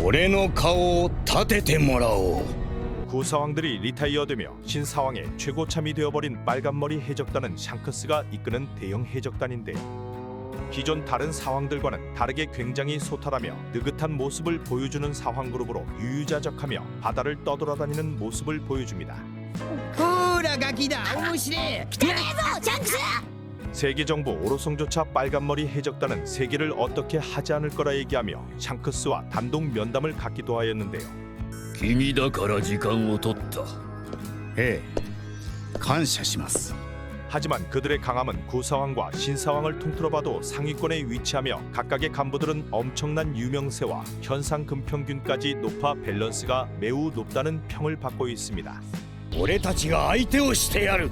俺の顔を立ててもらおう。 구사왕들이 리타이어되며 신사왕의 최고참이 되어버린 빨간머리 해적단은 샹크스가 이끄는 대형 해적단인데요. 기존 다른 사왕들과는 다르게 굉장히 소탈하며 느긋한 모습을 보여주는 사왕그룹으로 유유자적하며 바다를 떠돌아다니는 모습을 보여줍니다. ほらガキだ面白え来てねえぞジャンクス。 세계 정부 오로송조차 빨간머리 해적단은 세계를 어떻게 하지 않을 거라 얘기하며 샹크스와 단독 면담을 갖기도 하였는데요. 君だから時間を取った。ええ、感謝します。 하지만 그들의 강함은 구사왕과 신사왕을 통틀어봐도 상위권에 위치하며 각각의 간부들은 엄청난 유명세와 현상 금평균까지 높아 밸런스가 매우 높다는 평을 받고 있습니다. 俺たちが相手をしてやる。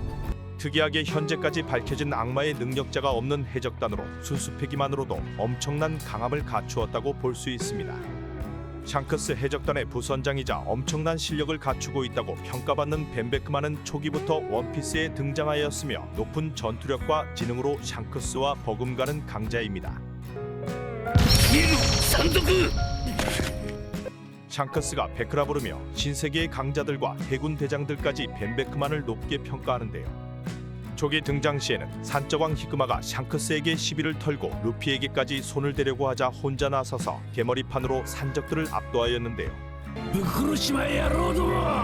특이하게 현재까지 밝혀진 악마의 능력자가 없는 해적단으로 순수패기만으로도 엄청난 강함을 갖추었다고 볼 수 있습니다. 샹크스 해적단의 부선장이자 엄청난 실력을 갖추고 있다고 평가받는 벤베크만은 초기부터 원피스에 등장하였으며 높은 전투력과 지능으로 샹크스와 버금가는 강자입니다. 山賊。 샹크스가 베크라 부르며 신세계의 강자들과 해군 대장들까지 벤베크만을 높게 평가하는데요. 초기 등장 시에는 산적왕 히그마가 샹크스에게 시비를 털고 루피에게까지 손을 대려고 하자 혼자 나서서 개머리판으로 산적들을 압도하였는데요. ぶっ殺しまえ野郎ども。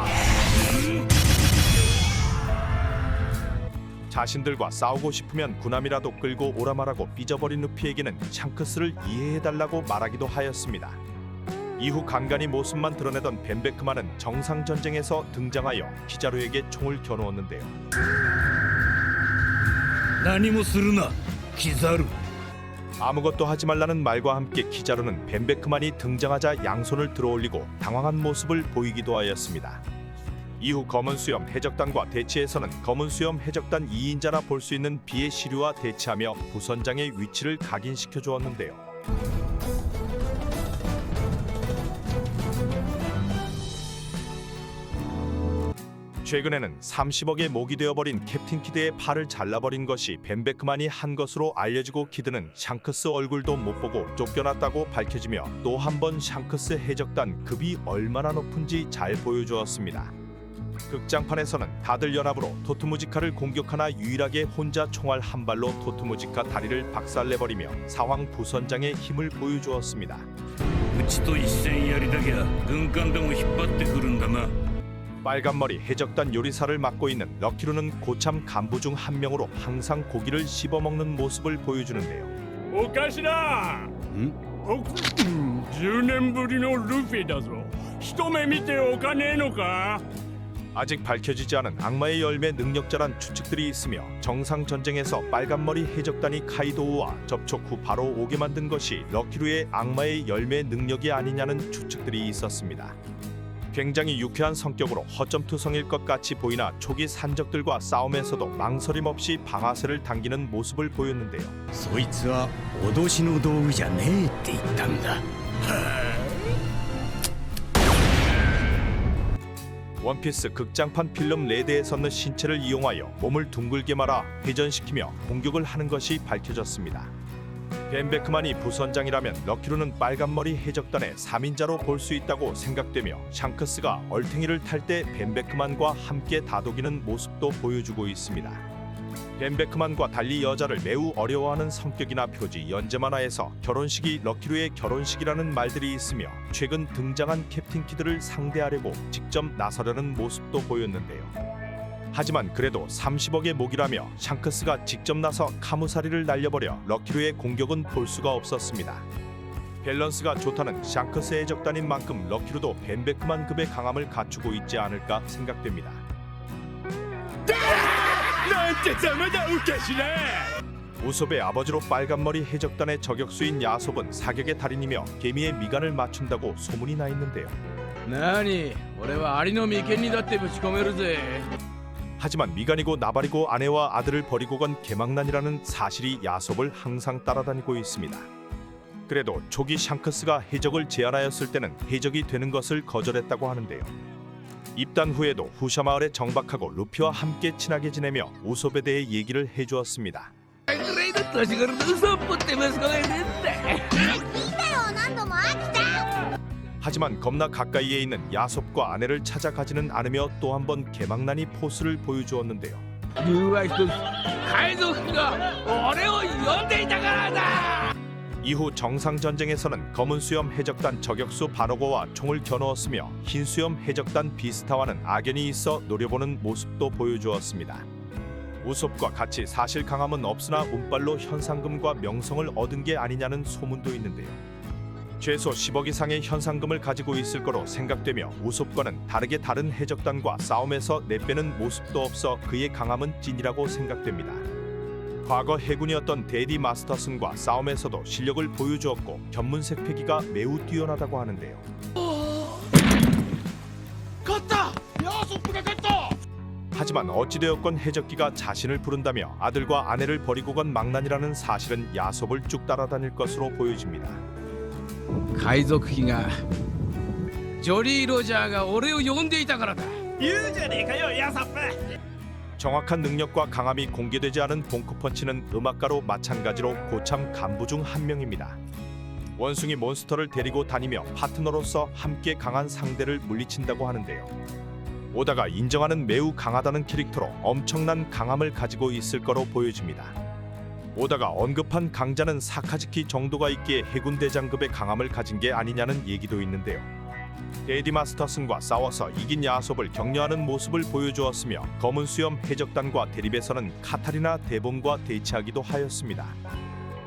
자신들과 싸우고 싶으면 군함이라도 끌고 오라 말하고 삐져버린 루피에게는 샹크스를 이해해달라고 말하기도 하였습니다. 이후 간간히 모습만 드러내던 벤베크만은 정상전쟁에서 등장하여 키자루에게 총을 겨누었는데요. 何もするな、キザル。 아무것도 하지 말라는 말과 함께 키자루는 벤베크만이 등장하자 양손을 들어올리고 당황한 모습을 보이기도 하였습니다. 이후 검은수염 해적단과 대치에서는 검은수염 해적단 2인자나 볼 수 있는 비의 시류와 대치하며 부선장의 위치를 각인시켜 주었는데요. 최근에는 30억의 목이 되어버린 캡틴 키드의 팔을 잘라버린 것이 벤베크만이 한 것으로 알려지고 키드는 샹크스 얼굴도 못 보고 쫓겨났다고 밝혀지며 또 한 번 샹크스 해적단 급이 얼마나 높은지 잘 보여주었습니다. 극장판에서는 다들 연합으로 토트무지카를 공격하나 유일하게 혼자 총알 한 발로 토트무지카 다리를 박살내버리며 사황 부선장의 힘을 보여주었습니다. うちと一戦やりだきゃ軍艦でも引っ張ってくるんだな。 빨간머리 해적단 요리사를 맡고 있는 럭키루는 고참 간부 중 한 명으로 항상 고기를 씹어먹는 모습을 보여주는데요. おかしら10年ぶりのルフィだぞ。一目見ておかねえのか。 아직 밝혀지지 않은 악마의 열매 능력자란 추측들이 있으며 정상 전쟁에서 빨간머리 해적단이 카이도우와 접촉 후 바로 오게 만든 것이 럭키루의 악마의 열매 능력이 아니냐는 추측들이 있었습니다. 굉장히 유쾌한 성격으로 허점투성일 것 같이 보이나 초기 산적들과 싸움에서도 망설임 없이 방아쇠를 당기는 모습을 보였는데요. そいつは脅しの道具じゃねえって言ったんだ。 원피스 극장판 필름 레드에서는 신체를 이용하여 몸을 둥글게 말아 회전시키며 공격을 하는 것이 밝혀졌습니다. 벤베크만이 부선장이라면 럭키루는 빨간머리 해적단의 3인자로 볼 수 있다고 생각되며 샹크스가 얼탱이를 탈 때 벤베크만과 함께 다독이는 모습도 보여주고 있습니다. 벤베크만과 달리 여자를 매우 어려워하는 성격이나 표지 연재 만화에서 결혼식이 럭키루의 결혼식이라는 말들이 있으며 최근 등장한 캡틴 키드를 상대하려고 직접 나서려는 모습도 보였는데요. 하지만 그래도 30억의 목이라며 샹크스가 직접 나서 카무사리를 날려버려 럭키루의 공격은 볼 수가 없었습니다. 밸런스가 좋다는 샹크스 해적단인 만큼 럭키루도 벤베크만급의 강함을 갖추고 있지 않을까 생각됩니다. なんてざまだおかしら。 우솝의 아버지로 빨간머리 해적단의 저격수인 야솝은 사격의 달인이며 개미의 미간을 맞춘다고 소문이 나 있는데요. 何俺はアリの眉間にだってぶち込めるぜ。 하지만 미간이고 나발이고 아내와 아들을 버리고 간 개망난이라는 사실이 야솝을 항상 따라다니고 있습니다. 그래도 초기 샹크스가 해적을 제안하였을 때는 해적이 되는 것을 거절했다고 하는데요. 입단 후에도 후샤 마을에 정박하고 루피와 함께 친하게 지내며 우솝에 대해 얘기를 해주었습니다. グレイド年頃のウソップって息子がいるんだ。いいだろう何度も飽きた。 하지만 겁나 가까이에 있는 야섭과 아내를 찾아가지는 않으며 또 한 번 개망나니 포스를 보여주었는데요. 友は一つ海賊が俺を呼んでいたからだ 이후 정상전쟁에서는 검은 수염 해적단 저격수 바로고와 총을 겨누었으며 흰 수염 해적단 비스타와는 악연이 있어 노려보는 모습도 보여주었습니다. 우솝과 같이 사실 강함은 없으나 운빨로 현상금과 명성을 얻은 게 아니냐는 소문도 있는데요. 최소 10억 이상의 현상금을 가지고 있을 거로 생각되며 우솝과는 다르게 다른 해적단과 싸움에서 내빼는 모습도 없어 그의 강함은 찐이라고 생각됩니다. 과거 해군이었던 데디 마스터슨과 싸움에서도 실력을 보여주었고 견문색 패기가 매우 뛰어나다고 하는데요. 勝ったヤーソップが勝った 하지만 어찌되었건 해적기가 자신을 부른다며 아들과 아내를 버리고 간 망난이라는 사실은 야솝을 쭉 따라다닐 것으로 보여집니다. 海賊機がジョリー・ロジャーが俺を呼んでいたからだ 言うじゃねえかよヤソップ 정확한 능력과 강함이 공개되지 않은 봉크펀치는 음악가로 마찬가지로 고참 간부 중 한 명입니다. 원숭이 몬스터를 데리고 다니며 파트너로서 함께 강한 상대를 물리친다고 하는데요. 오다가 인정하는 매우 강하다는 캐릭터로 엄청난 강함을 가지고 있을 거로 보여집니다. 오다가 언급한 강자는 사카즈키 정도가 있기에 해군 대장급의 강함을 가진 게 아니냐는 얘기도 있는데요. 데디 마스터슨과 싸워서 이긴 야솝을 격려하는 모습을 보여주었으며 검은 수염 해적단과 대립에서는 카타리나 대범과 대치하기도 하였습니다.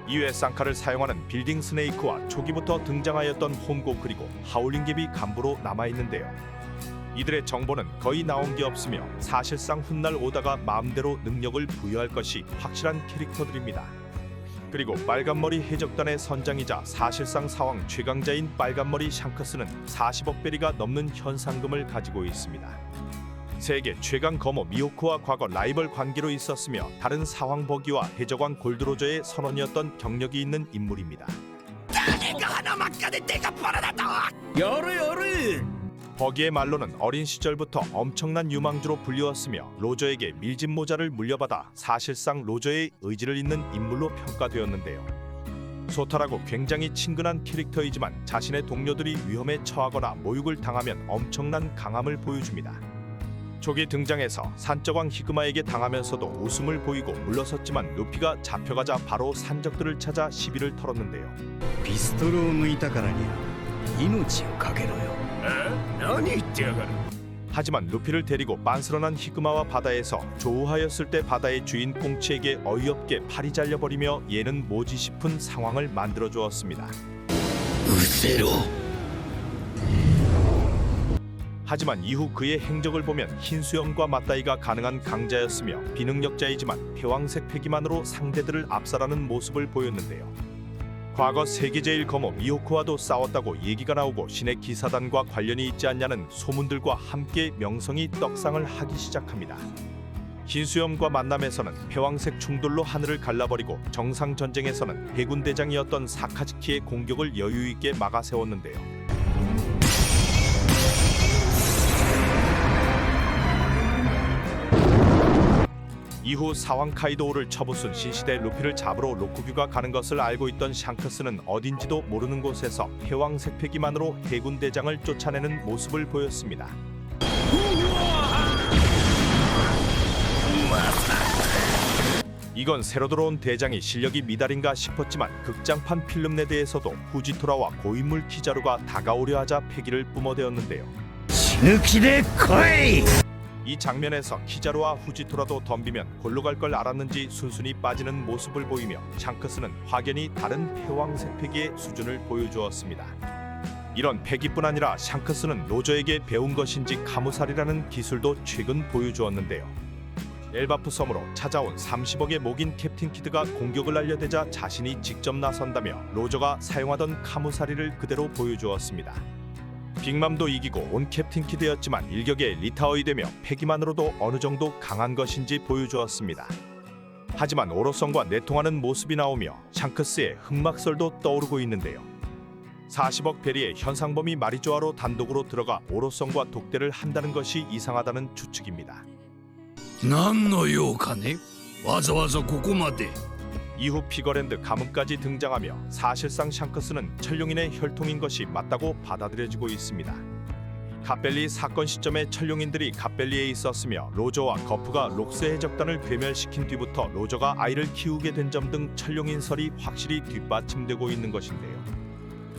이외 쌍칼을 사용하는 빌딩 스네이크와 초기부터 등장하였던 홈고 그리고 하울링갭이 간부로 남아있는데요. 이들의 정보는 거의 나온 게 없으며 사실상 훗날 오다가 마음대로 능력을 부여할 것이 확실한 캐릭터들입니다. 그리고 빨간머리 해적단의 선장이자 사실상 사왕 최강자인 빨간머리 샹크스는 40억 베리가 넘는 현상금을 가지고 있습니다. 세계 최강 검어 미호크와 과거 라이벌 관계로 있었으며 다른 사왕 버기와 해적왕 골드로저의 선원이었던 경력이 있는 인물입니다. やるやる 버기의 말로는 어린 시절부터 엄청난 유망주로 불리웠으며 로저에게 밀짚 모자를 물려받아 사실상 로저의 의지를 잇는 인물로 평가되었는데요. 소탈하고 굉장히 친근한 캐릭터이지만 자신의 동료들이 위험에 처하거나 모욕을 당하면 엄청난 강함을 보여줍니다. 초기 등장해서 산적왕 히그마에게 당하면서도 웃음을 보이고 물러섰지만 루피가 잡혀가자 바로 산적들을 찾아 시비를 털었는데요. ピストルを抜いたからには命をかけろよ何言ってやがる 하지만 루피를 데리고 빤스런한 히그마와 바다에서 조우하였을 때 바다의 주인 꽁치에게 어이없게 팔이 잘려버리며 얘는 뭐지 싶은 상황을 만들어 주었습니다. うせろ 하지만 이후 그의 행적을 보면 흰수염과 맞다이가 가능한 강자였으며 비능력자이지만 패왕색 패기만으로 상대들을 압살하는 모습을 보였는데요. 과거 세계 제일 검어 미호크와도 싸웠다고 얘기가 나오고 신의 기사단과 관련이 있지 않냐는 소문들과 함께 명성이 떡상을 하기 시작합니다. 흰수염과 만남에서는 패왕색 충돌로 하늘을 갈라버리고 정상 전쟁에서는 해군 대장이었던 사카즈키의 공격을 여유 있게 막아 세웠는데요. 이후 사왕 카이도우를 쳐부순 신시대 루피를 잡으러 로쿠규가 가는 것을 알고 있던 샹크스는 어딘지도 모르는 곳에서 패왕색 패기만으로 해군 대장을 쫓아내는 모습을 보였습니다. 이건 새로 들어온 대장이 실력이 미달인가 싶었지만 극장판 필름 내대에서도 후지토라와 고인물 키자루가 다가오려 하자 패기를 뿜어대었는데요. 死ぬ気で来い 이 장면에서 키자루와 후지토라도 덤비면 골로 갈 걸 알았는지 순순히 빠지는 모습을 보이며 샹크스는 확연히 다른 패왕색 패기의 수준을 보여주었습니다. 이런 패기뿐 아니라 샹크스는 로저에게 배운 것인지 카무살이라는 기술도 최근 보여주었는데요. 엘바프 섬으로 찾아온 30억의 목인 캡틴 키드가 공격을 알려대자 자신이 직접 나선다며 로저가 사용하던 카무사리를 그대로 보여주었습니다. 빅맘도 이기고 온 캡틴 키드였지만 일격에 리타어이 되며 패기만으로도 어느 정도 강한 것인지 보여주었습니다. 하지만 오로성과 내통하는 모습이 나오며 샹크스의 흑막설도 떠오르고 있는데요. 40억 베리의 현상범이 마리조아로 단독으로 들어가 오로성과 독대를 한다는 것이 이상하다는 추측입니다. 何の用かねわざわざここまで 이후 피거랜드 가문까지 등장하며 사실상 샹크스는 천룡인의 혈통인 것이 맞다고 받아들여지고 있습니다. 갓벨리 사건 시점에 천룡인들이 갓벨리에 있었으며 로저와 거프가 록스 해적단을 괴멸시킨 뒤부터 로저가 아이를 키우게 된 점 등 천룡인설이 확실히 뒷받침되고 있는 것인데요.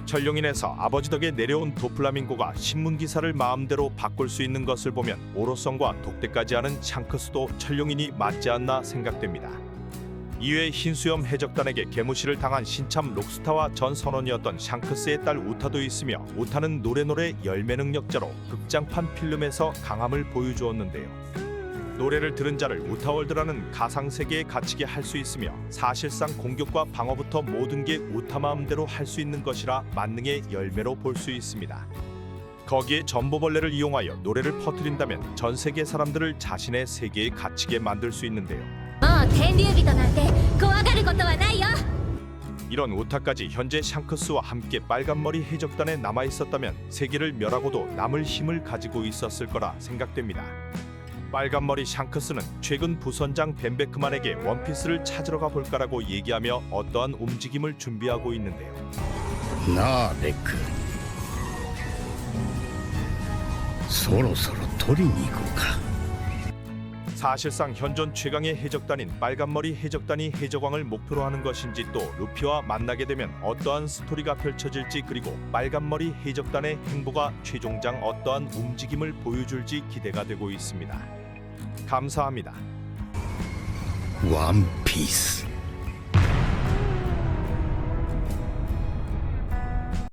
천룡인에서 아버지 덕에 내려온 도플라밍고가 신문기사를 마음대로 바꿀 수 있는 것을 보면 오로성과 독대까지 하는 샹크스도 천룡인이 맞지 않나 생각됩니다. 이외 흰수염 해적단에게 개무시를 당한 신참 록스타와 전 선원이었던 샹크스의 딸 우타도 있으며 우타는 노래 열매 능력자로 극장판 필름에서 강함을 보여주었는데요. 노래를 들은 자를 우타월드라는 가상세계에 갇히게 할 수 있으며 사실상 공격과 방어부터 모든 게 우타 마음대로 할 수 있는 것이라 만능의 열매로 볼 수 있습니다. 거기에 전보벌레를 이용하여 노래를 퍼뜨린다면 전 세계 사람들을 자신의 세계에 갇히게 만들 수 있는데요. もう天竜人なんて怖がることはないよ。 이런 우타까지 현재 샹크스와 함께 빨간머리 해적단에 남아있었다면 세계를 멸하고도 남을 힘을 가지고 있었을 거라 생각됩니다. 빨간머리 샹크스는 최근 부선장 벤베크만에게 원피스를 찾으러 가볼까라고 얘기하며 어떠한 움직임을 준비하고 있는데요. なあベック、そろそろ取りに行こうか。 사실상 현존 최강의 해적단인 빨간머리 해적단이 해적왕을 목표로 하는 것인지 또 루피와 만나게 되면 어떠한 스토리가 펼쳐질지 그리고 빨간머리 해적단의 행보가 최종장 어떠한 움직임을 보여줄지 기대가 되고 있습니다. 감사합니다. ワンピース